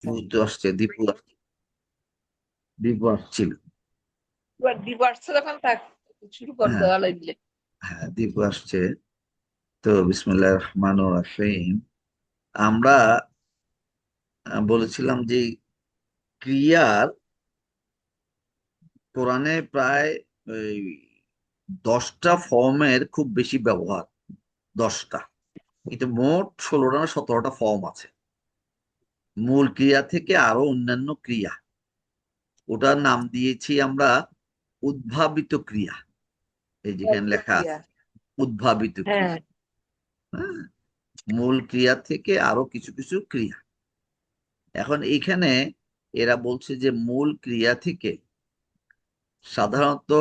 তো আসছে, দীপু আসছিল। এবার ডিভার্স যখন থাক শুরু করে হ্যাঁ, দেওয়া লাগলে। হ্যাঁ, দীপু আসছে। তো বিসমিল্লাহির রহমানির রহিম। আমরা বলেছিলাম যে ক্রিয়ার কোরআনে প্রায় এই 10টা ফর্মের খুব বেশি ব্যবহার। 10টা, কিন্তু মোট 16টা না 17টা ফর্ম আছে। মূল ক্রিয়া থেকে আরো অন্যান্য ক্রিয়া, ওটার নাম দিয়েছি আমরা উদ্ভাবিত ক্রিয়া। এই যেখানে উদ্ভাবিত লেখা ক্রিয়া। আছে উদ্ভাবিত হ্যাঁ। ক্রিয়া। হ্যাঁ, মূল ক্রিয়া থেকে আরো কিছু কিছু ক্রিয়া। এখন এইখানে এরা বলছে যে মূল ক্রিয়া থেকে সাধারণত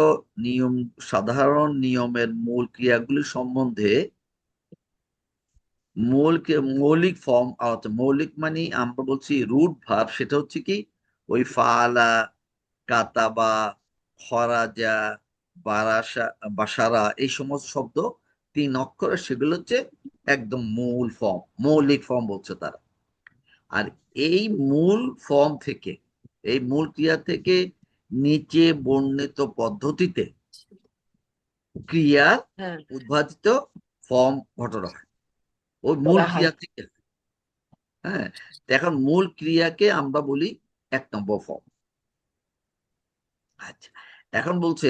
নিয়ম সাধারণ নিয়মের মূল ক্রিয়াগুলি সম্বন্ধে মৌলিক ফর্ম, অর্থাৎ মৌলিক মানে আমরা বলছি রুট ভার্ব, সেটা হচ্ছে কি ওই ফালা, কাতাবা, খরাজা, বারাসা, বাসারা, এই সমস্ত শব্দ 3 অক্ষরের, সেগুলো হচ্ছে একদম মূল ফর্ম, মৌলিক ফর্ম বলছে তারা। আর এই মূল ফর্ম থেকে, এই মূল ক্রিয়া থেকে নিচে বর্ণিত পদ্ধতিতে ক্রিয়ার হ্যাঁ, উদ্ভাবিত ফর্ম ঘটনা হয় ওই মূল করা হয়। ক্রিয়া থেকে। হ্যাঁ, তো এখন মূল ক্রিয়াকে আমরা বলি 1 নম্বর ফর্ম। আচ্ছা, এখন বলছে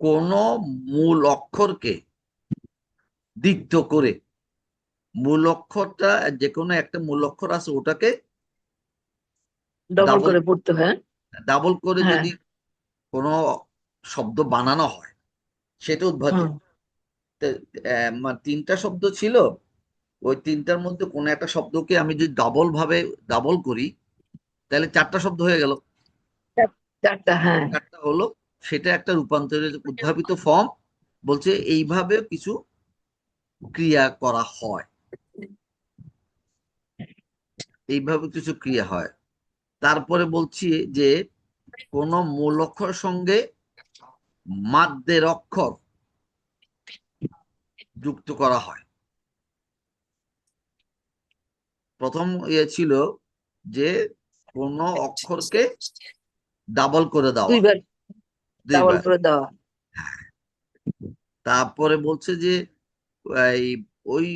কোন মূল অক্ষরকে দ্বিত্ব করে, মূল অক্ষরটা যে কোনো একটা মূল অক্ষর আছে, ওটাকে ডবল ডাবল করে পড়তে হয়। ডাবল করে হ্যাঁ। যদি কোনো শব্দ বানানো হয়, সেটা উদ্ভাবিত। হুম। তো, 3টা শব্দ ছিল, ওই 3টার মধ্যে কোনো একটা শব্দকে আমি যদি ডাবল করি, তাহলে 4টা শব্দ হয়ে গেল। চারটা, হ্যাঁ। 4টা হলো, সেটা একটা রূপান্তরিত উদ্ভাবিত ফর্ম। বলছে এইভাবে কিছু ক্রিয়া করা হয়, এইভাবে কিছু ক্রিয়া হয়। তারপরে বলছি যে কোন মূল অক্ষর সঙ্গে মাদ্দের অক্ষর যুক্ত করা হয়। প্রথম ছিল যে কোন অক্ষরকে ডাবল করে দেওয়া, দুইবার ডাবল দুইবার। করে দেওয়া। তারপরে বলছে যে এই ওই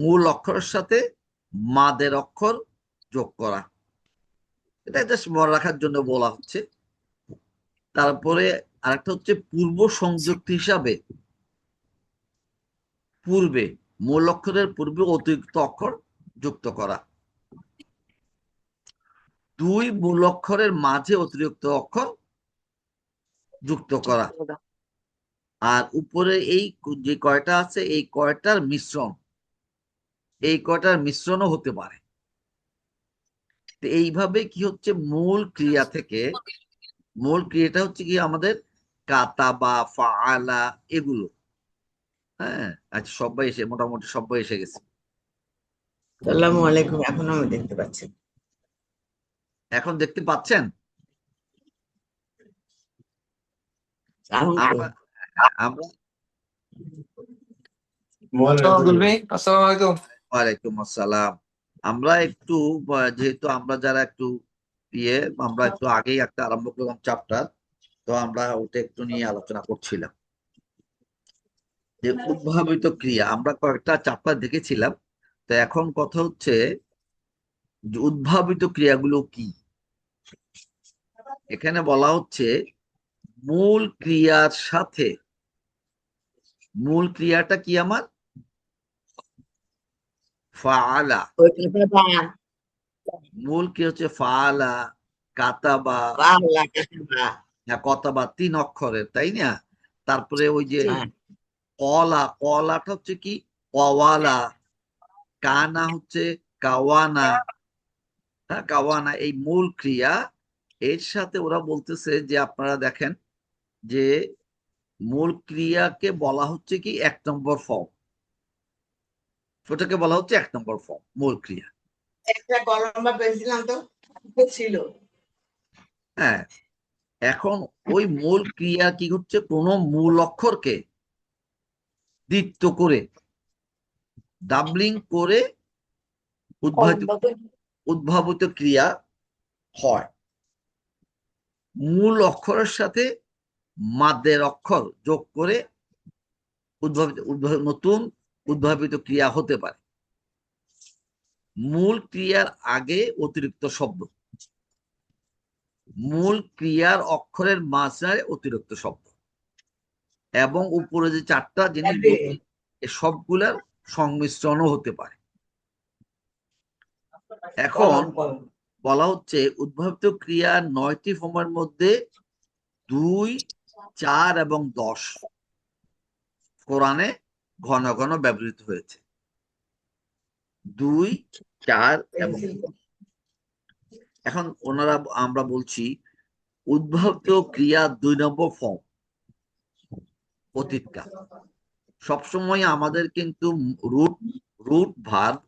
মূল অক্ষরের সাথে মাদের অক্ষর যোগ করা, এটা জাস্ট মনে রাখার জন্য বলা হচ্ছে। তারপরে আরেকটা হচ্ছে পূর্ব সংযুক্ত হিসাবে, পূর্বে মূল অক্ষরের পূর্বে অতিরিক্ত অক্ষর যুক্ত করা, 2 মূল অক্ষরের মাঝে অতিরিক্ত অক্ষর যুক্ত যুক্ত করা, করা। আর উপরে এই যে কয়টা আছে এই কয়টার মিশ্রণ, এই কয়টার মিশ্রণও হতে পারে। তো এইভাবে কি হচ্ছে মূল ক্রিয়া থেকে, মূল ক্রিয়াটা হচ্ছে কি আমাদের কাতাবা, ফাআলা, এগুলো। হ্যাঁ, আচ্ছা, সবাই এসে মোটামুটি সবাই এসে গেছে। আসসালামু আলাইকুম, এখন আমি দেখতে পাচ্ছি। এখন দেখতে পাচ্ছেন? এখন তো আমরা আমরা আব্দুল ভাই, আসসালামু আলাইকুম। ওয়ালাইকুম আসসালাম। আমরা একটু যেহেতু আমরা যারা একটু ইয়ে, আমরা একটু আগেই একটা আরম্ভ করলাম চ্যাপ্টার, তো আমরা ওটা একটু নিয়ে আলোচনা করছিলাম যে উদ্ভাবিত ক্রিয়া। আমরা কয়েকটা চ্যাপ্টার দেখেছিলাম, তো এখন কথা হচ্ছে যে উদ্ভাবিত ক্রিয়াগুলো কি। এখানে বলা হচ্ছে মূল ক্রিয়ার সাথে, মূল ক্রিয়াটা কি আমার ফাআলা, ওইটা মূল ক্রিয়া হচ্ছে ফাআলা, কাতাবা, বাংলা কথা। কতাবা, 3 অক্ষরের, তাই না? তারপরে ওই যে জি। হ্যাঁ, কলাটা হচ্ছে কি কওয়ালা, কানা হচ্ছে কাওয়ানা। হ্যাঁ, কাওয়ানা এই মূল ক্রিয়া। এর সাথে ওরা বলতেছে যে আপনারা দেখেন যে মূল ক্রিয়াকে বলা হচ্ছে কি 1 নম্বর ফর্ম, ওটাকে বলা হচ্ছে 1 নম্বর ফর্ম, মূল ক্রিয়া। একটা কলম বা পেয়েছিলাম তো ছিল। হ্যাঁ, এখন ওই মূল ক্রিয়া কি হচ্ছে কোন মূল অক্ষরকে দ্বিত্ব করে, ডাবলিং করে উদ্ভাবিত, উদ্ভাবিত ক্রিয়া হয় মূল অক্ষরের সাথে মাদের অক্ষর যোগ করে নতুন উদ্ভাবিত ক্রিয়া হতে পারে। মূল ক্রিয়ার আগে অতিরিক্ত শব্দ, মূল ক্রিয়ার অক্ষরের মাঝখানে অতিরিক্ত শব্দ, এবং উপরে যে চারটা জিনিস বলছি সবগুলার সংমিশ্রণও হতে পারে। এখন বলা হচ্ছে উদ্ভাবিত ক্রিয়া 9টি ফর্মের মধ্যে 2, 4 এবং 10 কোরআনে ঘন ঘন ব্যবহৃত হয়েছে। 2, 4 এবং 10। এখন আমরা বলছি উদ্ভাবিত ক্রিয়া 2 নম্বর ফর্ম অতীতকাল। সবসময় আমাদের কিন্তু রুট ভার্ব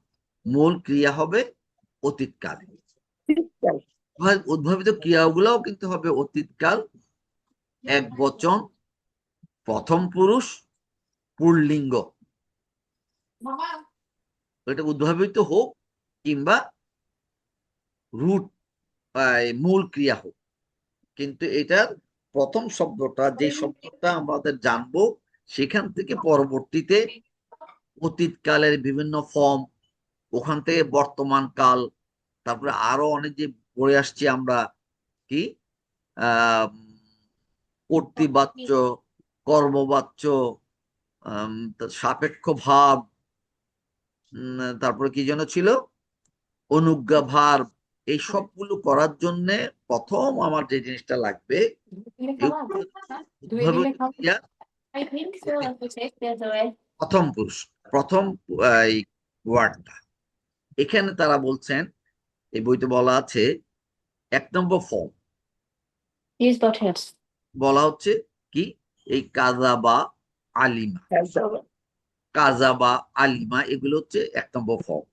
মূল ক্রিয়া হবে অতীতকালে। উদ্ভাবিত ক্রিয়াগুলোও কিন্তু হবে অতীতকাল, এক বচন, প্রথম পুরুষ, পুল্লিঙ্গ। এটা উদ্ভাবিত হোক কিংবা রুট মূল ক্রিয়া হোক, কিন্তু এটার প্রথম শব্দটা যে শব্দটা আমাদের জানবো সেখান থেকে পরবর্তীতে অতীতকালের বিভিন্ন ফর্ম, ওখান থেকে বর্তমান কাল, তারপরে আরো অনেক যে পড়ে আসছি আমরা কি কর্তৃবাচ্য, কর্মবাচ্য, সাপেক্ষ ভাব, তারপরে কি যেন ছিল অনুজ্ঞা ভার। এই সবগুলো করার জন্য প্রথম আমার যে জিনিসটা লাগবে প্রথম পুরুষ, প্রথম ওয়ার্ডটা। এখানে তারা বলছেন, এই বইতে বলা আছে 1 নম্বর ফর্ম বলা হচ্ছে কি এই কাজাবা আলিমা, কাজাবা আলিমা এগুলো হচ্ছে 1 নম্বর ফর্ম।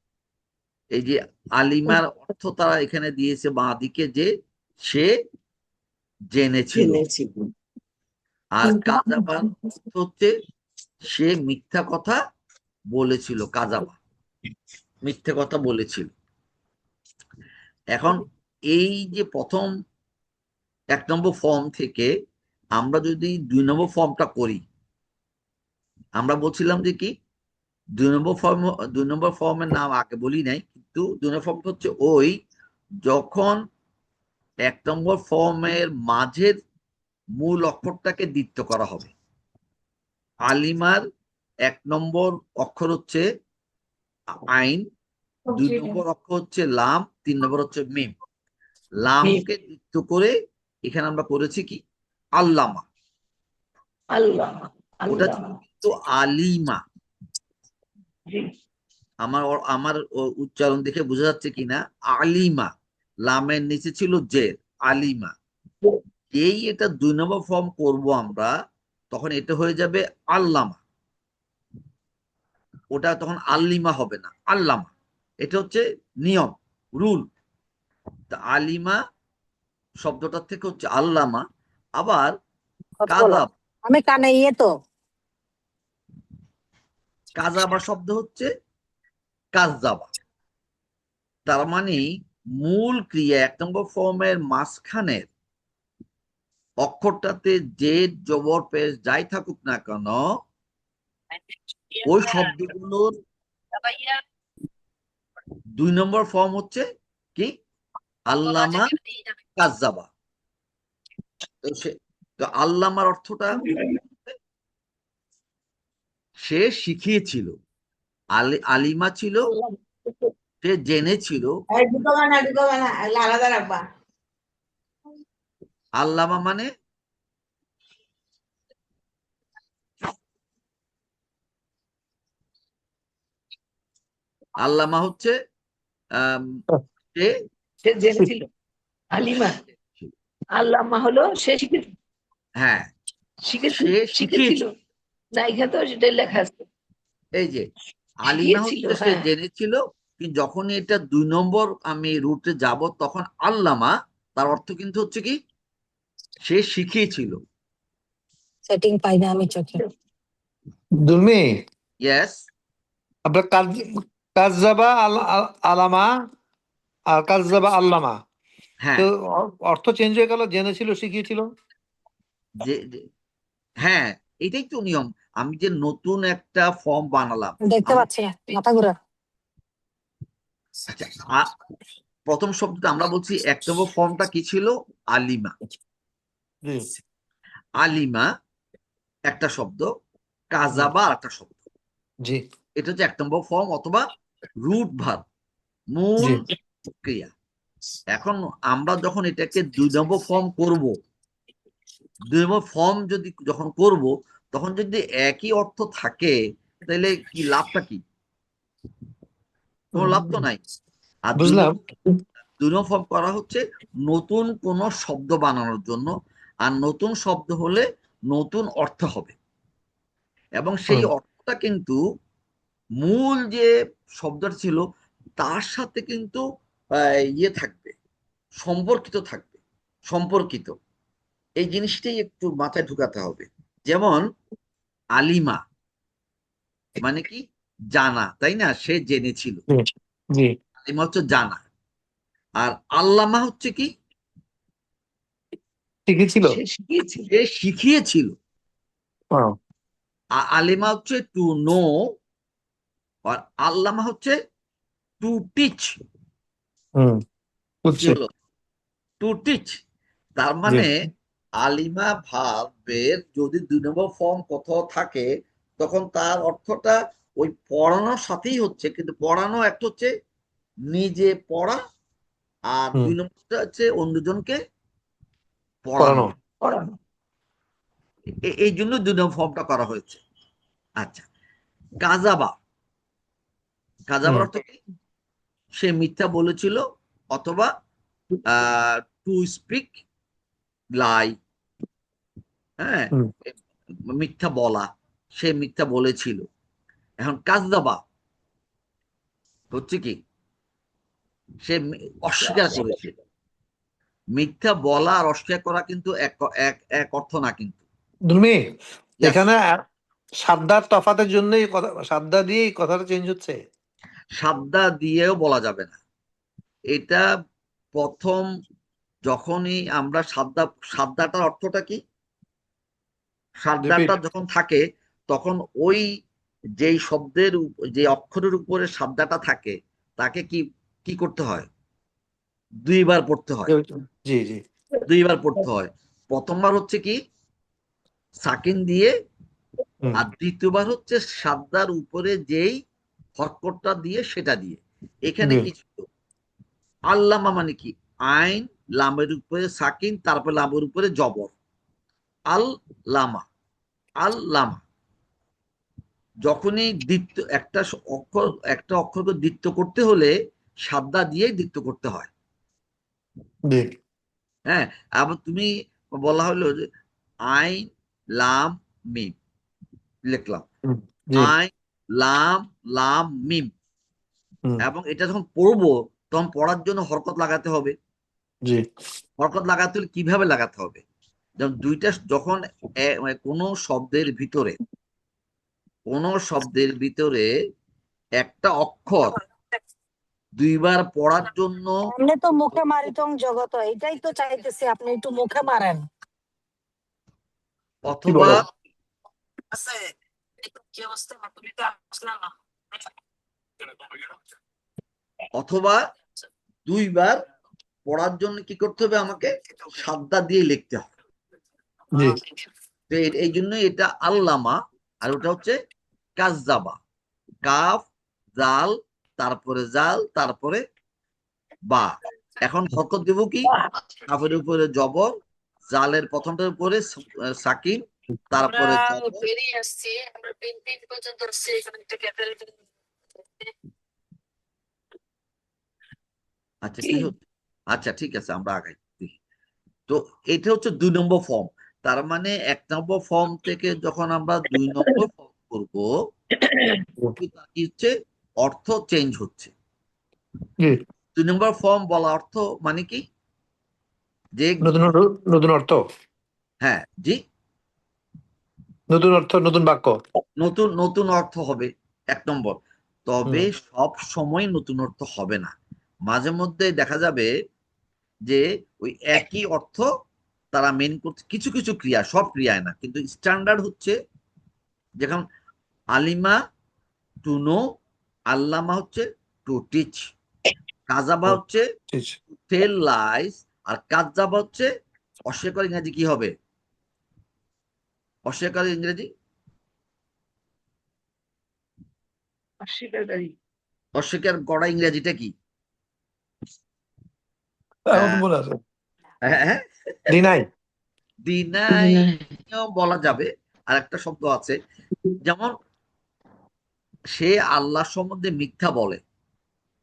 এই যে আলিমার অর্থ তারা এখানে দিয়েছে বাঁ দিকে, যে সে জেনেছিল, আর কাজাবা হচ্ছে সে মিথ্যা কথা বলেছিল। কাজাবা মিথ্যা কথা বলেছিল। এখন এই যে প্রথম 1 নম্বর ফর্ম থেকে আমরা যদি 2 নম্বর ফর্মটা করি, আমরা বলছিলাম যে কি 2 নম্বর ফর্মের নাম আগে বলি নাই, কিন্তু 2 নম্বর ফর্ম হচ্ছে ওই যখন 1 নম্বর ফর্মের মাঝের মূল অক্ষরটাকে দ্বিত্ব করা হবে। আলিমার 1 নম্বর অক্ষর হচ্ছে আইন, 2 নম্বর অক্ষর হচ্ছে লাম, 3 নম্বর হচ্ছে মিম। লামকে দ্বিত্ব করে এখানে আমরা করেছি কি আল্লামা, ওটা কিন্তু আলিমা। আমার উচ্চারণ দেখে বোঝা যাচ্ছে কিনা, আলিমা, লামের নিচে ছিল জের, আলিমা। এই এটা 2 নম্বর ফর্ম করব আমরা, তখন এটা হয়ে যাবে আল্লামা। ওটা তখন আল্লিমা হবে না, আল্লামা। এটা হচ্ছে নিয়ম, রুল। আলিমা শব্দটার থেকে হচ্ছে আল্লামা। আবার কাজাব, আমি কানে তো কাজাবা শব্দ হচ্ছে কাজাবা। তার মানে মূল ক্রিয়া 1 নম্বর ফর্মের মাঝখানের অক্ষরটাতে যে জবর পেশ যাই থাকুক না কেন, ওই শব্দগুলোর 2 নম্বর ফর্ম হচ্ছে কি আল্লামা কাজাবা। তো আল্লামার অর্থটা সে শিখিয়েছিল, আলিমা ছিল সে জেনেছিল, আলাদা রাখবা। আল্লামা মানে আল্লামা হচ্ছে সে জেনেছিল, আলিমা আল্লামা হলো সে শিখেছিল। হ্যাঁ, শিখেছিল সে শিখিয়েছিল না, এখানে তো সেটাই লেখা আছে। এই যে আলিমা শিখিয়েছিল, হচ্ছে সে হ্যাঁ। জেনেছিল, কিন্তু যখন এটা 2 নম্বর আমি রুটে যাব তখন আল্লামা তার অর্থ কিন্তু হচ্ছে কি সে শিখিয়েছিল। সেটিং পাই না আমি চোখে। দুলমি ইয়েস, আপনার কাজাবা আলামা আর কাযযাবা আল্লামা, হ্যাঁ, তো অর্থ চেঞ্জ হয়ে গেল, জেনেছিল শিখিয়েছিল। যে হ্যাঁ, এটাই তো নিয়ম। আমি যে নতুন একটা ফর্ম বানালাম, দেখতে আমার পাচ্ছি না, মাথা ঘুরা। আচ্ছা, প্রথম শব্দটা আমরা বলছি, এক নম্বর ফর্মটা কি ছিল? আলিমা। জি আলিমা একটা শব্দ, হুম, কাজাবা একটা শব্দ। জি এটা হচ্ছে এক নম্বর ফর্ম অথবা রুট ভার্ব, মূল জি ক্রিয়া। এখন আমরা যখন এটাকে দুই নম্বর ফর্ম করব, দুই নম্বর ফর্ম যদি যখন করব, তখন যদি একই অর্থ থাকে, তাহলে কি লাভটা কি? কোনো লাভ তো নাই। আর বুঝলাম। দুই নম্বর ফর্ম করা হচ্ছে নতুন কোন শব্দ বানানোর জন্য। আর নতুন শব্দ হলে নতুন অর্থ হবে, এবং সেই হুম, অর্থটা কিন্তু মূল যে শব্দটা ছিল তার সাথে কিন্তু ইয়ে থাকবে, সম্পর্কিত থাকবে, সম্পর্কিত। এই জিনিসটাই একটু মাথায় ঢুকাতে হবে। যেমন আলিমা মানে কি? জানা, তাই না? সে জেনেছিল। জি জি আলিমা হচ্ছে জানা। আর আল্লামা হচ্ছে কি? শিখেছিল। সে শিখিয়েছিল। সে শিখিয়েছিল। ও, আলিমা হচ্ছে টু নো, আর আল্লামা হচ্ছে টু টিচ। হুম, কি বুঝছি। হলো? To teach. তার জি মানে আলিমা ভার্বের যদি দুই নম্বর ফর্ম কোথাও থাকে, তখন তার অর্থটা ওই পড়ানোর সাথেই হচ্ছে, কিন্তু পড়ানো একটা হচ্ছে নিজে পড়া, আর হুম, দুই নম্বরটা হচ্ছে অন্যজনকে পড়ানো। পড়ানো। পড়ানো। এই জন্য দুই নম্বর ফর্মটা করা হয়েছে। আচ্ছা, কাজাবা। কাজাবার হুম, অর্থ কি? সে মিথ্যা বলেছিল, অথবা টু স্পিক লাই। হ্যাঁ, হুম, মিথ্যা বলা, সে মিথ্যা বলেছিল। এখন কাজদাবা হচ্ছে কি? সে অস্বীকার করেছে। মিথ্যা বলা আর অস্বীকার করা কিন্তু এক এক এক অর্থ না কিন্তু। দুলমি, ইয়াস, এখানে সাদ্দার তফাতের জন্যই কথা, সাদ্দা দিয়ে কথাটা চেঞ্জ হচ্ছে। সাদ্দা দিয়েও বলা যাবে না এটা। প্রথম যখনই আমরা সাদ্দাটার অর্থটা কি? রিপিট। সাদ্দাটা যখন থাকে, তখন ওই যেই শব্দের যে অক্ষরের উপরে সাদ্দাটা থাকে, তাকে কি কি করতে হয়? দুইবার পড়তে হয়। জি জি দুইবার পড়তে হয়। প্রথমবার হচ্ছে কি? সাকিন দিয়ে। হুম, আর দ্বিতীয়বার হচ্ছে সাদ্দার উপরে যেই হরকতটা দিয়ে, সেটা দিয়ে। এখানে জি কি ছিল? আল্লামা মানে কি? আইন, লামের উপরে সাকিন, তারপর লামের উপরে জবর। আল লামা, আল লামা। যখনই দ্বিত্ব একটা অক্ষরকে দ্বিত্ব করতে হলে সাদ্দা দিয়েই দ্বিত্ব করতে হয়। জি হ্যাঁ, আবার তুমি বলা হলো যে আইন লাম মিম লিখলাম। হুম, জি আইন লাম লাম মিম। হুম, এবং এটা যখন পড়বো, তখন পড়ার জন্য হরকত লাগাতে হবে। জি হরকত লাগাতে হলে কিভাবে লাগাতে হবে? যেমন দুইটা যখন মানে কোনো শব্দের ভিতরে একটা অক্ষর দুইবার পড়ার জন্য, এমনি তো মুখে মারিতং জগত, এটাই তো চাইতেছি, আপনি একটু মুখে মারেন। কি অথবা বলো? অথবা দুইবার পড়ার জন্য কি করতে হবে? আমাকে সাদ্দা দিয়ে লিখতে হবে। জি তো এই জন্য এটা আল্লামা, আর ওটা হচ্ছে কাজজাবা। কাফ, জাল, তারপরে জাল, তারপরে বা। এখন হরকত দেব কি? কাফের উপরে জবর, জালের প্রথমটার উপরে সাকিন, আমরা তারপরে জবর। বেরিয়ে আসছি, আমরা তিন পর্যন্ত আসছি, এখানে একটা ক্যাফে। আচ্ছা, কি হচ্ছে? আচ্ছা, ঠিক আছে, আমরা আগাই দেখি। তো এটা হচ্ছে দুই নম্বর ফর্ম। তার মানে এক নম্বর ফর্ম থেকে যখন আমরা দুই নম্বর ফর্ম করবো, তার কি হচ্ছে? অর্থ চেঞ্জ হচ্ছে। জি দুই নম্বর ফর্ম বলা অর্থ মানে কি? যে নতুন নতুন অর্থ, হ্যাঁ, জি, নতুন অর্থ, নতুন বাক্য। নতুন নতুন অর্থ হবে এক নম্বর। তবে হুম, সব সময় নতুন অর্থ হবে না। মাঝে মধ্যে দেখা যাবে যে ওই একই অর্থ তারা মেন করছে, কিছু কিছু ক্রিয়া, সব ক্রিয়ায় না, কিন্তু স্ট্যান্ডার্ড হচ্ছে যেমন আলিমা টু নো, আল্লামা হচ্ছে টু টিচ, কাজাবা হচ্ছে ঠিক। টেল লাইস, আর কাজাবা হচ্ছে অস্বীকার। ইংরেজি কি হবে? অস্বীকার ইংরেজি, অস্বীকারী। অস্বীকার করা ইংরেজিটা কি? এখন তো মনে আছে, হ্যাঁ, ডিনাই। ডিনাই বলা যাবে। আর একটা শব্দ আছে, যেমন সে আল্লাহ সম্বন্ধে মিথ্যা বলে,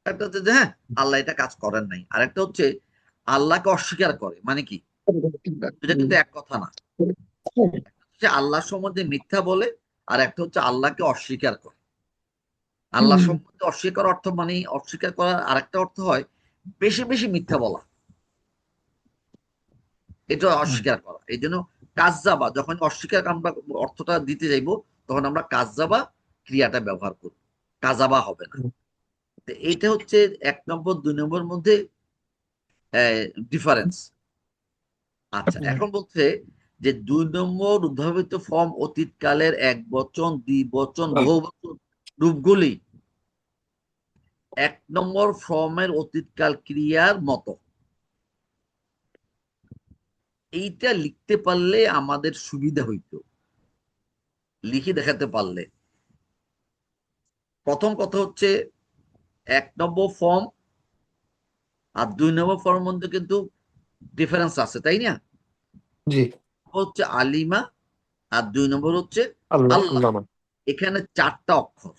একটা হচ্ছে যে হ্যাঁ আল্লাহ এটা কাজ করেন নাই, আর একটা হচ্ছে আল্লাহকে অস্বীকার করে। মানে কি? এটা কিন্তু এক কথা না। সে আল্লাহ সম্বন্ধে মিথ্যা বলে, আর একটা হচ্ছে আল্লাহকে অস্বীকার করে। আল্লাহ সম্বন্ধে অস্বীকার অর্থ মানে অস্বীকার করার আরেকটা অর্থ হয় বেশি বেশি মিথ্যা বলা, এটা অস্বীকার করা। এই জন্য কাজ্জাবা, যখন অস্বীকার আমরা অর্থটা দিতে যাইব, তখন আমরা কাজ্জাবা ক্রিয়াটা ব্যবহার করব, কাজাবা হবে না। তো এইটা হচ্ছে 1 নম্বর 2 নম্বর মধ্যে ডিফারেন্স। আচ্ছা, এখন বলছে যে 2 নম্বর উদ্ভাবিত ফর্ম অতীতকালের এক বচন, দ্বিবচন, বহুবচন রূপগুলি 1 নম্বর ফর্মের অতীতকাল ক্রিয়ার মতো। এইটা লিখতে পারলে আমাদের সুবিধা হইতো, লিখে দেখাতে পারলে। প্রথম কথা হচ্ছে 1 নম্বর ফর্ম আর 2 নম্বর ফর্মের মধ্যে কিন্তু ডিফারেন্স আছে, তাই না? জি। হচ্ছে আলিমা, আর 2 নম্বর হচ্ছে আল্লাহ আল্লাহ। আল্লামা। এখানে 4টা অক্ষর,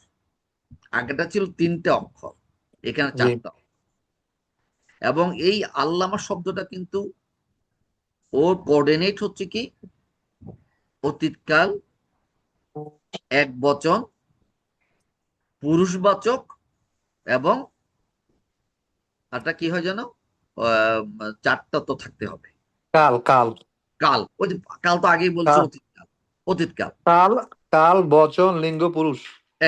আগেটা ছিল 3টে অক্ষর, এখানে জি। 4টা। এবং এই আল্লামা শব্দটা কিন্তু ওর কোঅর্ডিনেট হচ্ছে কি অতীতকাল, এক বচন, পুরুষবাচক, এবং এটা কি হয় যেন 4টা তো থাকতে হবে। কাল কাল কাল, ওই যে কাল তো আগেই বলছে, কাল অতীতকাল, অতীতকাল, কাল কাল বচন লিঙ্গ পুরুষ।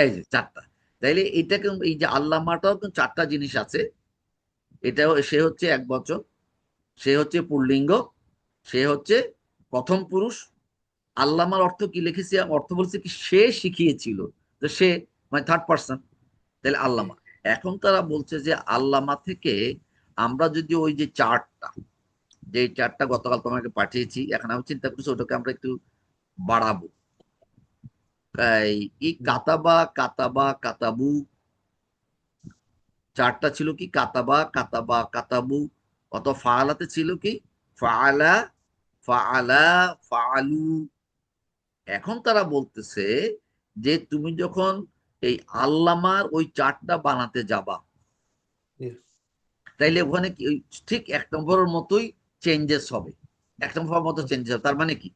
এই যে 4টা। তাইলে এটা কিন্তু এই যে আল্লামাটাও কিন্তু 4টা জিনিস আছে। এটাও সে হচ্ছে এক বচন, সে হচ্ছে পুল্লিঙ্গ, সে হচ্ছে প্রথম পুরুষ। আল্লামার অর্থ কি লিখেছি, অর্থ বলছে কি সে শিখিয়েছিল, তো সে মানে থার্ড পার্সন, তাহলে আল্লামা। এখন তারা বলছে যে আল্লামা থেকে আমরা যদি ওই যে চার্টটা, যে চার্টটা গতকাল তোমাকে পাঠিয়েছি, এখন আমি চিন্তা করছি ওটাকে আমরা একটু বাড়াবো। এই কাতাবা, কাতাবা, কাতাবু, চারটা ছিল কি কাতাবা, কাতাবা, কাতাবু, অত ফাআলাতে ছিল কি ফাআলা, ফাআলা, ফাআলু। এখন তারা বলতেছে যে তুমি যখন এই আল্লামার ওই চার্টটা বানাতে যাবা, জি। তাইলে ওখানে কি ওই ঠিক 1 নম্বরের মতোই চেঞ্জেস হবে, 1 নম্বর মতো চেঞ্জেস হবে। তার মানে কি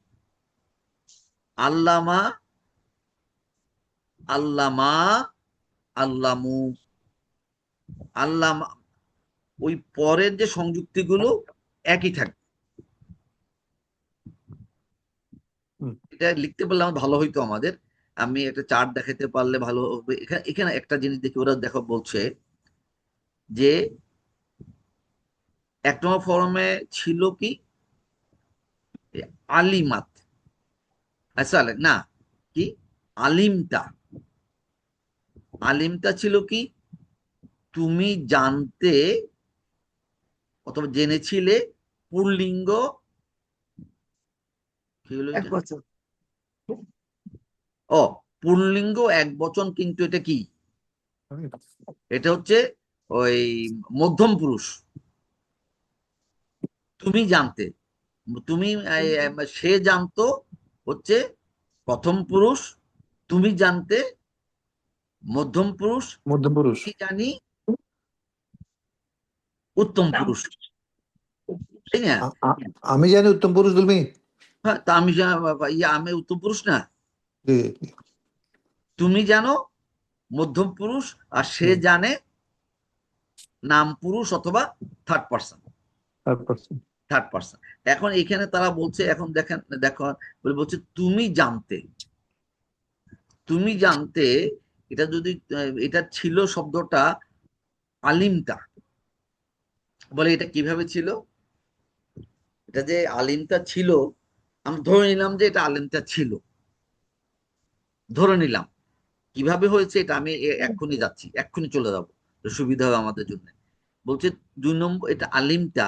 আল্লামা, আল্লামা, আল্লামু, আল্লামা, ওই পরের যে সংযুক্তিগুলো একই থাকবে। হুম। এটা লিখতে পারলে আমার ভালো হইতো আমাদের। আমি একটা চার্ট দেখাতে পারলে ভালো হবে। এখানে এখানে একটা জিনিস দেখি, ওরা দেখো বলছে যে 1 নম্বর ফর্মে ছিল কি আলিমাত, আচ্ছা না, কি আলিমতা, আলিমতা ছিল কি তুমি জানতে অথবা জেনেছিলে, পুল্লিঙ্গ, কি হলো এক এটা? বছর। ও, পুল্লিঙ্গ এক বচন, কিন্তু এটা কি, এটা হচ্ছে ওই মধ্যম পুরুষ। তুমি জানতে, তুমি সে জানতো হচ্ছে প্রথম পুরুষ, তুমি জানতে মধ্যম পুরুষ, মধ্যম পুরুষ। আমি জানি উত্তম পুরুষ, তাই না? আমি জানি উত্তম পুরুষ তুমি। হ্যাঁ, তা আমি আমি উত্তম পুরুষ না, জি। তুমি জানো মধ্যম পুরুষ, আর সে জি। জানে নাম পুরুষ অথবা থার্ড পার্সন, তারপর থার্ড পার্সন। এখন এখানে তারা বলছে, এখন দেখেন দেখো, বলছে তুমি জানতে, তুমি জানতে, এটা যদি এটা ছিল শব্দটা আলিমতা, বলে এটা কিভাবে ছিল? এটা যে আলিমটা ছিল, আমরা ধরে নিলাম যে এটা আলিমটা ছিল, ধরে নিলাম। কিভাবে হয়েছে এটা আমি এক্ষুনি যাচ্ছি, এক্ষুনি চলে যাবো, তো সুবিধা হবে আমাদের জন্য। বলছে 2 নম্বর, এটা আলিমটা,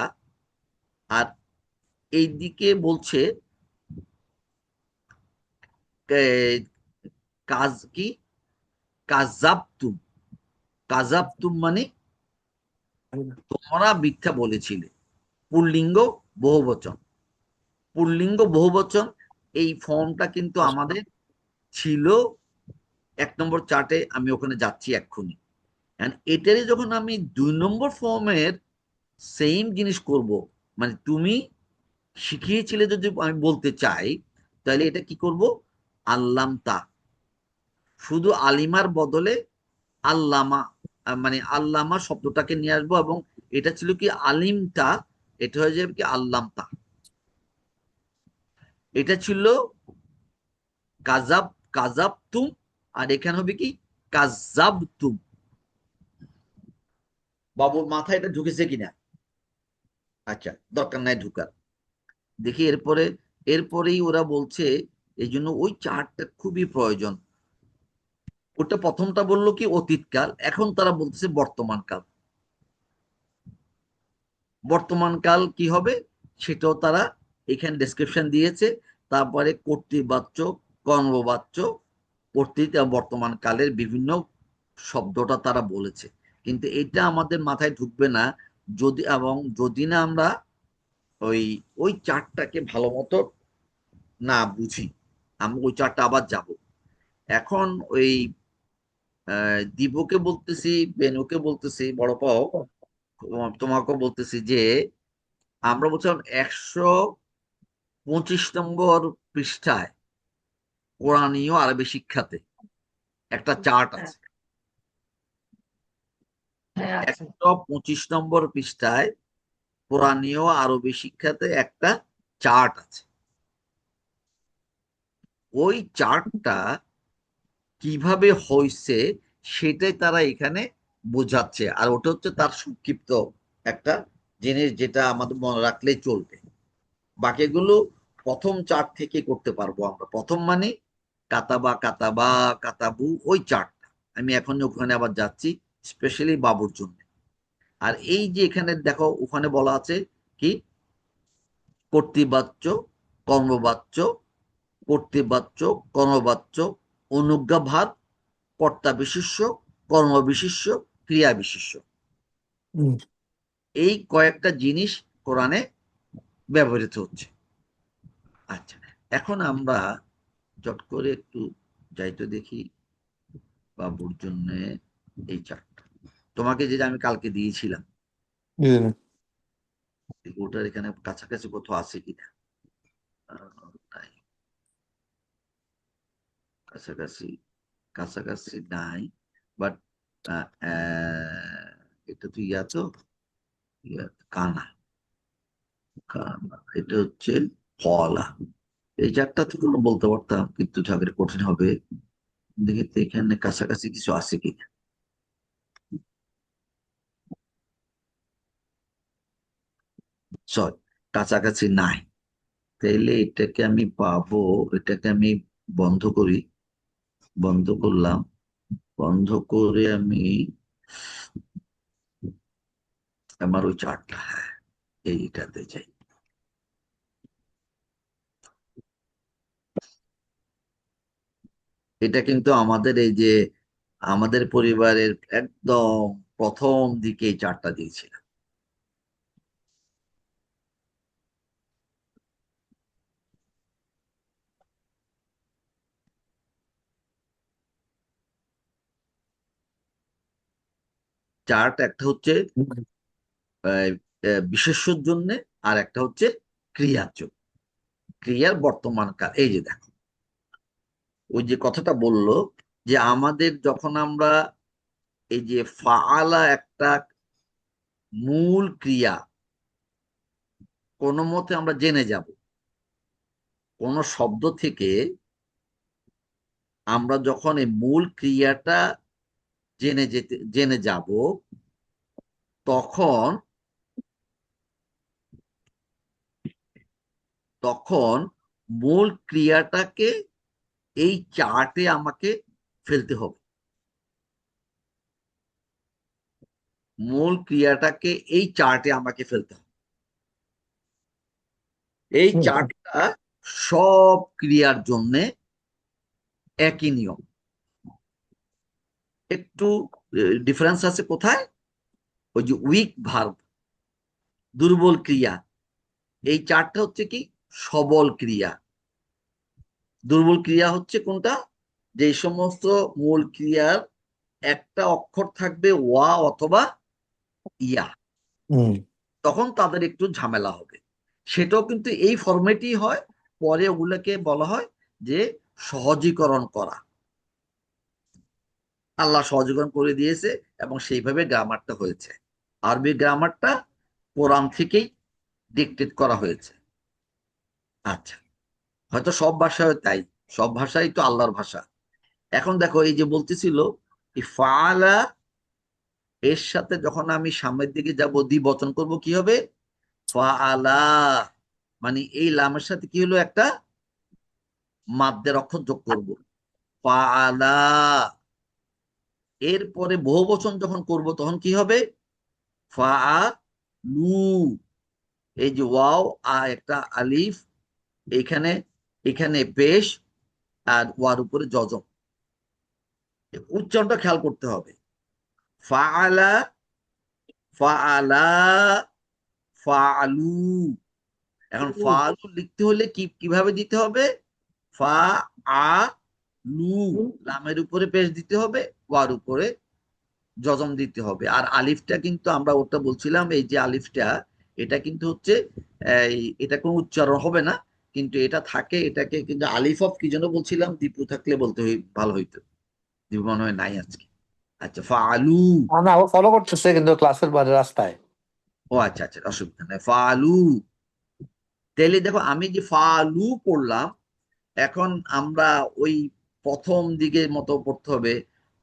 আর এই দিকে বলছে এ, কাজ কি, কাজাবতুম। কাজাবতুম মানে তোমরা মিথ্যা বলেছিলে। পুল্লিঙ্গ বহুবচন, পুল্লিঙ্গ বহুবচন। এই ফর্মটা কিন্তু আমাদের ছিল 1 নম্বর চার্টে, আমি ওখানে যাচ্ছি এক্ষুনি। এটারই যখন আমি 2 নম্বর ফর্মের সেম জিনিস করব, মানে তুমি শিখিয়েছিলে যদি আমি বলতে চাই, তাহলে এটা কি করব? আল্লামতা, শুধু আলিমার বদলে আল্লামা, মানে আল্লামা শব্দটাকে নিয়ে আসবো, এবং এটা ছিল কি আলিমটা, এটা হয়ে যাবে কি আল্লামতা। এটা ছিল কাজাব, কাজাবতুম, আর এখানে হবে কি কাজাবতুম। বাবুর মাথায় এটা ঢুকেছে কিনা? আচ্ছা, দরকার নাই ঢুকার। দেখি এরপরে, এরপরেই ওরা বলছে, এই জন্য ওই চার্টটা খুবই প্রয়োজন। ওটা প্রথমটা বললো কি অতীতকাল, এখন তারা বলতেছে বর্তমানকাল। বর্তমানকাল কি হবে সেটাও তারা এখানে ডেসক্রিপশন দিয়েছে। তারপরে কর্তৃবাচ্য, কর্মবাচ্য, কর্তৃত্ব, বর্তমান কালের বিভিন্ন শব্দটা তারা বলেছে। কিন্তু এটা আমাদের মাথায় ঢুকবে না যদি, এবং যদি না আমরা ওই ওই চার্টটাকে ভালো মতো না বুঝি। আমি ওই চার্টটা আবার যাব। এখন ওই দিবকে বলতেছি, বেনুকে বলতেছি, বড় পাও তোমাকে বলতেছি যে আমরা বলছিলাম 125 নম্বর পৃষ্ঠায় কোরআনীয় আরবি শিক্ষাতে একটা চার্ট আছে। হ্যাঁ আছে। 125 নম্বর পৃষ্ঠায় কোরআনীয় আরবি শিক্ষাতে একটা চার্ট আছে। ওই চার্টটা কিভাবে হয়েছে সেটাই তারা এখানে বোঝাচ্ছে, আর ওটা হচ্ছে তার সংক্ষিপ্ত একটা জিনিস, যেটা আমাদের মনে রাখলেই চলবে। বাকিগুলো প্রথম চার্ট থেকে করতে পারবো আমরা। প্রথম মানে কাতাবা, কাতাবা, কাতাবু, ওই চার্টটা আমি এখন ওখানে আবার যাচ্ছি, স্পেশালি বাবুর জন্য। আর এই যে এখানে দেখো, ওখানে বলা আছে কি কর্তৃবাচ্য, কর্মবাচ্য, কর্তৃবাচ্য, কর্মবাচ্য, অনুজ্ঞাভার, কর্তা বিশেষ্য, কর্ম বিশেষ্য, ক্রিয়া বিশেষ্য। হুম। এই কয়েকটা জিনিস কোরআনে ব্যবহৃত হচ্ছে। আচ্ছা, এখন আমরা চট করে একটু যাই তো দেখি বাবুর জন্য এই চার্টটা, তোমাকে যেটা আমি কালকে দিয়েছিলাম, ওটার এখানে কাছাকাছি কোথাও আছে কিনা। নাই, কাছাকাছি, কাছাকাছি নাই। বাট এটা তো ইয়া, তো কানা, কানা এটা হচ্ছে কলা। এই চারটা থেকে বলতে পারতাম, কিন্তু ঝাঁকের কঠিন হবে। দেখি তো এখানে কাছাকাছি কিছু আছে কিনা। সরি, কাছাকাছি নাই। তাইলে এটাকে আমি পাবো, এটাকে আমি বন্ধ করি, বন্ধ করলাম। বন্ধ করে আমি আমার ওই চার্টটা, হ্যাঁ, এইটাতে যাই। এটা কিন্তু আমাদের এই যে আমাদের পরিবারের একদম প্রথম দিকে এই চার্টটা দিয়েছিলাম। চার্ট একটা হচ্ছে আহ, বিশেষ্যর জন্য, আর একটা হচ্ছে ক্রিয়ার জন্য, ক্রিয়ার বর্তমান কাল। এই যে দেখো, ওই যে কথাটা বললো যে আমাদের যখন আমরা এই যে ফাআলা একটা মূল ক্রিয়া কোনো মতে আমরা জেনে যাব, কোন শব্দ থেকে আমরা যখন এই মূল ক্রিয়াটা জেনে যাব, তখন তখন মূল ক্রিয়াটাকে এই চার্টে আমাকে ফেলতে হবে। মূল ক্রিয়াটাকে এই চার্টে আমাকে ফেলতে হবে। এই চার্টটা সব ক্রিয়ার জন্য একই নিয়ম। একটু ডিফারেন্স আছে কোথায়? ওই যে উইক ভার্ব, দুর্বল ক্রিয়া, এই চারটা হচ্ছে কি সবল ক্রিয়া। দুর্বল ক্রিয়া হচ্ছে কোনটা? যে সমস্ত মূল ক্রিয়ার একটা অক্ষর থাকবে ওয়া অথবা ইয়া, তখন তাদের একটু ঝামেলা হবে। সেটাও কিন্তু এই ফরম্যাটই হয়। পরে ওগুলোকে বলা হয় যে সহজীকরণ করা। আল্লাহ সহজীকরণ করে দিয়েছে এবং সেইভাবে গ্রামারটা হয়েছে। আরবি গ্রামারটা কোরআন থেকেই ডিকটেট করা হয়েছে। আচ্ছা, হয়তো সব ভাষায় তাই, সব ভাষাই তো আল্লাহর ভাষা। এখন দেখো, এই যে বলতেছিল এই ফাআলা, এর সাথে যখন আমি সামনের দিকে যাব দ্বিবচন করব, কি হবে? ফাআলা, মানে এই লামের সাথে কি হলো, একটা মাদ্দের অক্ষর যোগ করব, ফাআলা। এরপরে বহুবচন যখন করব তখন কি হবে? ফাআলু। এই যে ওয়াও একটা আলিফ, এখানে এখানে পেশ, আর ওয়ার উপরে জজম। উচ্চারণটা খেয়াল করতে হবে। ফাআলা, ফাআলা, ফাআলু। এখন ফাআলু লিখতে হলে কিভাবে দিতে হবে? ফা আ লু, লামের উপরে পেশ দিতে হবে, ওয়ার উপরে জজম দিতে হবে। আর আলিফটা কিন্তু আমরা ওটা বলছিলাম, এই যে আলিফটা, এটা কিন্তু হচ্ছে এটা কোনো উচ্চারণ হবে না, কিন্তু এটা থাকে, এটাকে কিন্তু আলিফ অফ কি যেন বলছিলাম, দীপু থাকলে বলতে ভালো হইতো। দীপু মনে হয় নাই আজকে। আচ্ছা, ফাআলু। না, ও ফলো করতেছে কিন্তু ক্লাসের বাইরে রাস্তায়। ও আচ্ছা আচ্ছা, অসুবিধা নেই, ফাআলু। তাহলে দেখো, আমি যে ফাআলু পড়লাম, এখন আমরা ওই প্রথম দিকের মতো পড়তে হবে।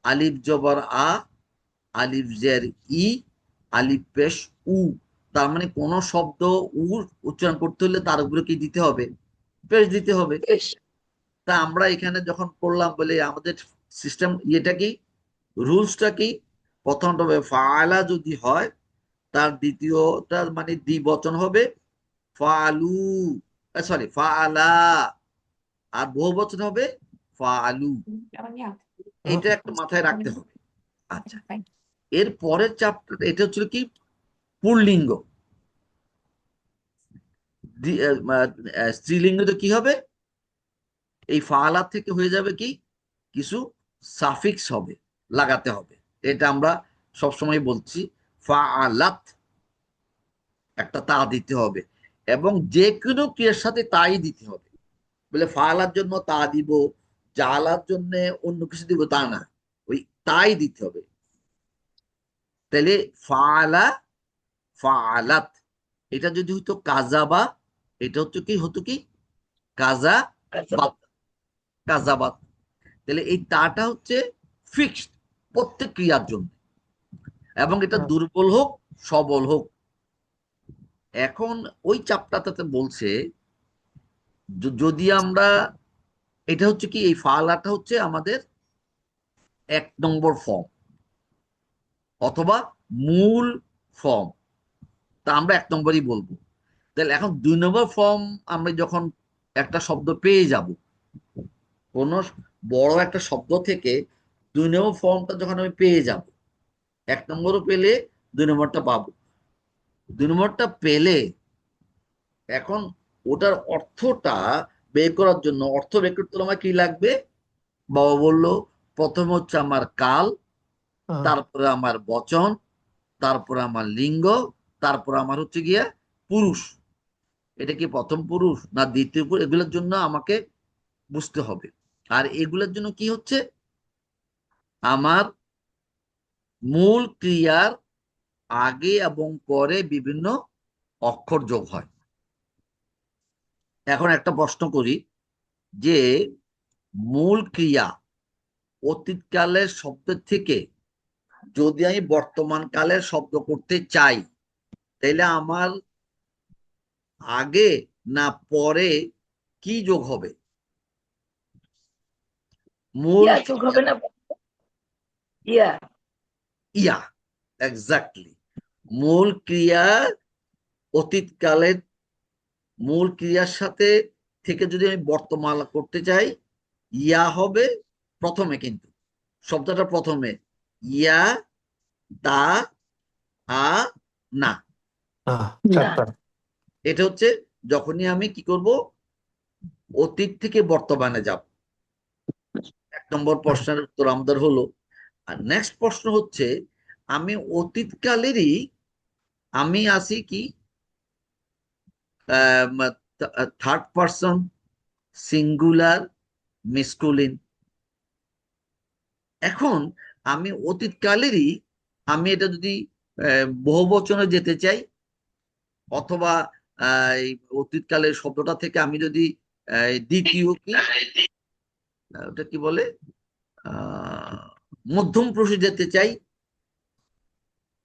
আলিফ জবর আ, আলিফ জের ই, আলিফ পেশ উ। তার মানে কোন শব্দ উ উচ্চারণ করতে হলে তার উপরে কি দিতে হবে? পেশ দিতে হবে। তা আমরা এখানে যখন পড়লাম বলে আমাদের সিস্টেম ইয়েটা কি, রুলসটা কি? প্রথমটা হবে ফাআলা যদি হয়, তার দ্বিতীয়টা মানে দ্বিবচন হবে ফাআলু, সরি ফাআলা। আর বহুবচন হবে ফাআলু। এটা একটা মাথায় রাখতে হবে। আচ্ছা, এর পরের চ্যাপ্টার এটা হচ্ছে কি পুল্লিঙ্গ। স্ত্রীলিঙ্গ তো কি হবে? এই ফাআলা থেকে হয়ে যাবে কি, কিছু সাফিক্স হবে, লাগাতে হবে। এটা আমরা সবসময় বলছি, ফাআলাত, একটা তা দিতে হবে, এবং যে কোনো ক্রিয়ার সাথে তাই দিতে হবে। বলে ফাআলার জন্য তা দিব, জালার জন্য অন্য কিছু দিব, তা না, ওই তাই দিতে হবে। তাহলে ফাআলা, ফাআলাত। এটা যদি হইতো কাজাবা, এটা হচ্ছে কি, হতো কি কাজা বাত, কাজাবাত। তাহলে এই তাটা হচ্ছে ফিক্সড প্রত্যেক ক্রিয়ার জন্য, এবং এটা দুর্বল হোক সবল হোক। এখন ওই চাপটাতে বলছে যদি আমরা, এটা হচ্ছে কি, এই ফালাটা হচ্ছে আমাদের 1 নম্বর ফর্ম অথবা মূল ফর্ম, তা আমরা 1 নম্বরই বলবো। তাহলে এখন 2 নম্বর ফর্ম, আমরা যখন একটা শব্দ পেয়ে যাব, কোন বড় একটা শব্দ থেকে 2 নম্বর ফর্মটা যখন আমি পেয়ে যাব, 1 নম্বরও পেলে 2 নম্বরটা পাবো। 2 নম্বরটা পেলে এখন ওটার অর্থটা বের করার জন্য, অর্থ বের করতে আমার কি লাগবে? বাবা বললো প্রথমে হচ্ছে আমার কাল, তারপরে আমার বচন, তারপরে আমার লিঙ্গ, তারপরে আমার হচ্ছে গিয়া পুরুষ। এটা কি প্রথম পুরুষ না দ্বিতীয় পুরুষ, এগুলোর জন্য আমাকে বুঝতে হবে। আর এগুলোর জন্য কি হচ্ছে, আমার মূল ক্রিয়ার আগে এবং পরে বিভিন্ন অক্ষর যোগ হয়। এখন একটা প্রশ্ন করি, যে মূল ক্রিয়া অতীতকালের শব্দের থেকে যদি আমি বর্তমান কালের শব্দ করতে চাই, তাহলে আমার আগে না পরে কি যোগ হবে? মূল ইয়া যোগ হবে না, ইয়া ইয়া, এক্স্যাক্টলি। মূল ক্রিয়া অতীতকালের মূল ক্রিয়ার সাথে থেকে যদি আমি বর্তমান করতে চাই, ইয়া হবে প্রথমে, কিন্তু শব্দটা প্রথমে ইয়া, তা, আ, না। না। চারটা। এটা হচ্ছে যখনই আমি কি করব, অতীত থেকে বর্তমানে যাব। 1 নম্বর প্রশ্নের উত্তর আমাদের হলো। আর নেক্সট প্রশ্ন হচ্ছে, আমি অতীতকালেরই আমি আছি কি থার্ড পারসন সিঙ্গুলার মেসকুলিন। এখন আমি অতীতকালেরই আমি এটা যদি বহুবচনে যেতে চাই, অথবা এই অতীতকালের শব্দটা থেকে আমি যদি দ্বিতীয় কি ওটা কি বলে মধ্যম পুরুষে যেতে চাই,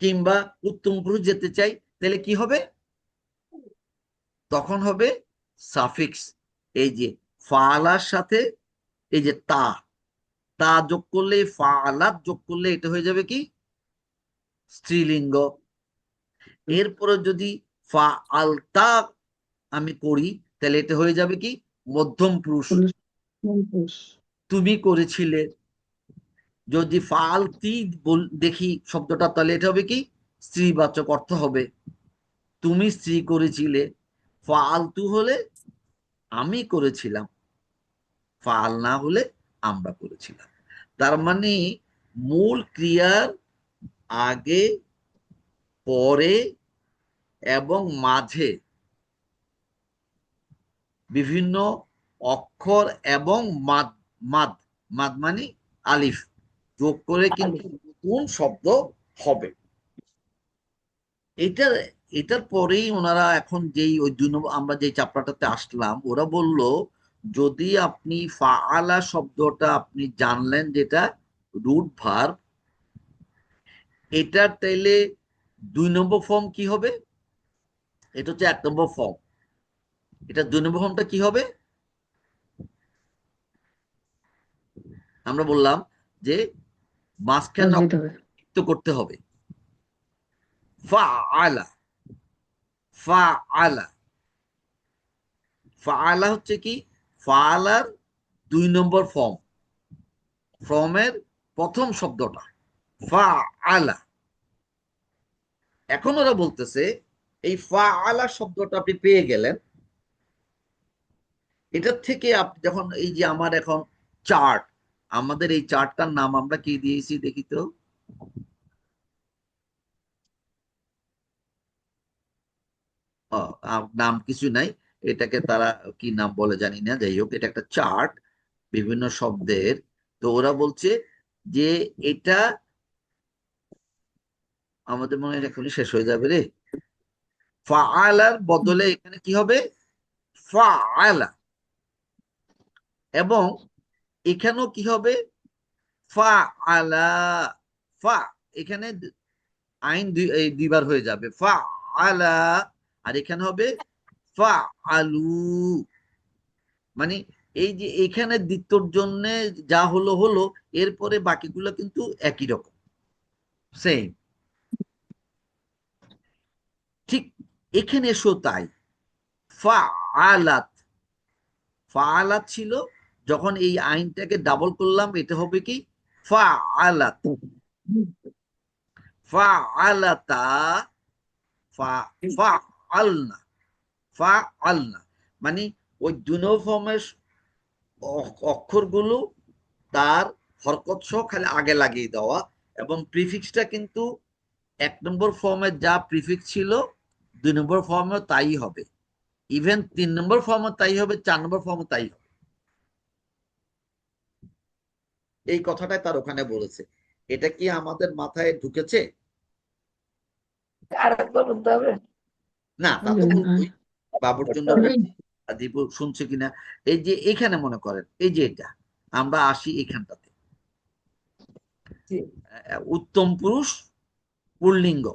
কিংবা উত্তম পুরুষ যেতে চাই, তাহলে কি হবে? তখন হবে সাফিক্স। এই যে ফালার সাথে এই যে তা, তা যোগ করলে, ফালাত যোগ করলে এটা হয়ে যাবে কি স্ত্রীলিঙ্গ। এরপরে যদি ফা আলতা আমি করি, তাহলে এটা হয়ে যাবে কি মধ্যম পুরুষ। তুমি করেছিলে। যদি ফালতি দেখি শব্দটা, তাহলে এটা হবে কি স্ত্রীবাচক অর্থ হবে। তুমি স্ত্রী করেছিলে। ফালতু হলে আমি করেছিলাম, ফাল না হলে আমরা করেছিলাম। তার মানে মূল ক্রিয়ার আগে, পরে এবং মাঝে বিভিন্ন অক্ষর এবং মাদ, মাদ, মাদ মানে আলিফ যোগ করে কিন্তু নতুন শব্দ হবে। এটার এটার পরেই ওনারা এখন যেই ওই 2 নম্বর আমরা যে চ্যাপ্টারটাতে আসলাম, ওরা বলল যদি আপনি ফাআলা শব্দটা আপনি জানলেন যেটা রুট ভার্ব, এটার তাইলে 2 নম্বর ফর্ম কি হবে? এটা হচ্ছে 1 নম্বর ফর্ম। এটা 2 নম্বর ফর্মটা কি হবে? আমরা বললাম যে মাঝখানে যুক্ত করতে হবে। ফাআলা, ফাআলা, ফাআলা হচ্ছে কি ফাআলার 2 নম্বর ফর্ম, ফর্মের প্রথম শব্দটা ফাআলা। এখন ওরা বলতেছে এই ফাআলা শব্দটা আপনি পেয়ে গেলেন, এটার থেকে আপনি যখন এই যে আমার এখন চার্ট, আমাদের এই চার্টটার নাম আমরা কি দিয়েছি দেখি তো? নাম কিছু নাই, এটাকে তারা কি নাম বলে জানি না, যাই হোক এটা একটা চার্ট বিভিন্ন শব্দের। তো ওরা বলছে যে এটা আমাদের মনে হয় এখনই শেষ হয়ে যাবে রে। ফাআলার বদলে এখানে কি হবে? ফাআলা। এবং এখানেও কি হবে? ফাআলা। ফা, এখানে আইন এই 2বার হয়ে যাবে ফাআলা। আর এখানে হবে ফাআলু। মানে এই যে এখানে দ্বিতীয়র জন্য যা হলো হলো, এরপরে বাকিগুলো কিন্তু একই রকম, সেম। ঠিক এখানে এসো তাই। ফাআলাত, ফাআলাত ছিল, যখন এই আইনটাকে ডাবল করলাম এটা হবে কি ফাআলাত। ফাআলাতা, ফাআলনা, ফাআলনা। মানে ওই 2 নম্বর ফর্মের অক্ষরগুলো তার হরকত সহ খালি আগে লাগিয়ে দেওয়া, এবং প্রিফিক্সটা কিন্তু 1 নম্বর ফর্মে যা প্রিফিক্স ছিল 2 নম্বর ফর্মে তাই হবে, ইভেন 3 নম্বর ফর্মে তাই হবে, 4 নম্বর ফর্মে তাই হবে। এই কথাটাই তার ওখানে বলেছে। এটা কি আমাদের মাথায় ঢুকেছে? আর একবার বলতে হবে। না, তা তো বলবোই, বাবুর জন্য দীপু শুনছে কিনা। এই যে এখানে মনে করেন এই যে এটা আমরা আসি এখানটাতে, উত্তম পুরুষ পুল্লিঙ্গ,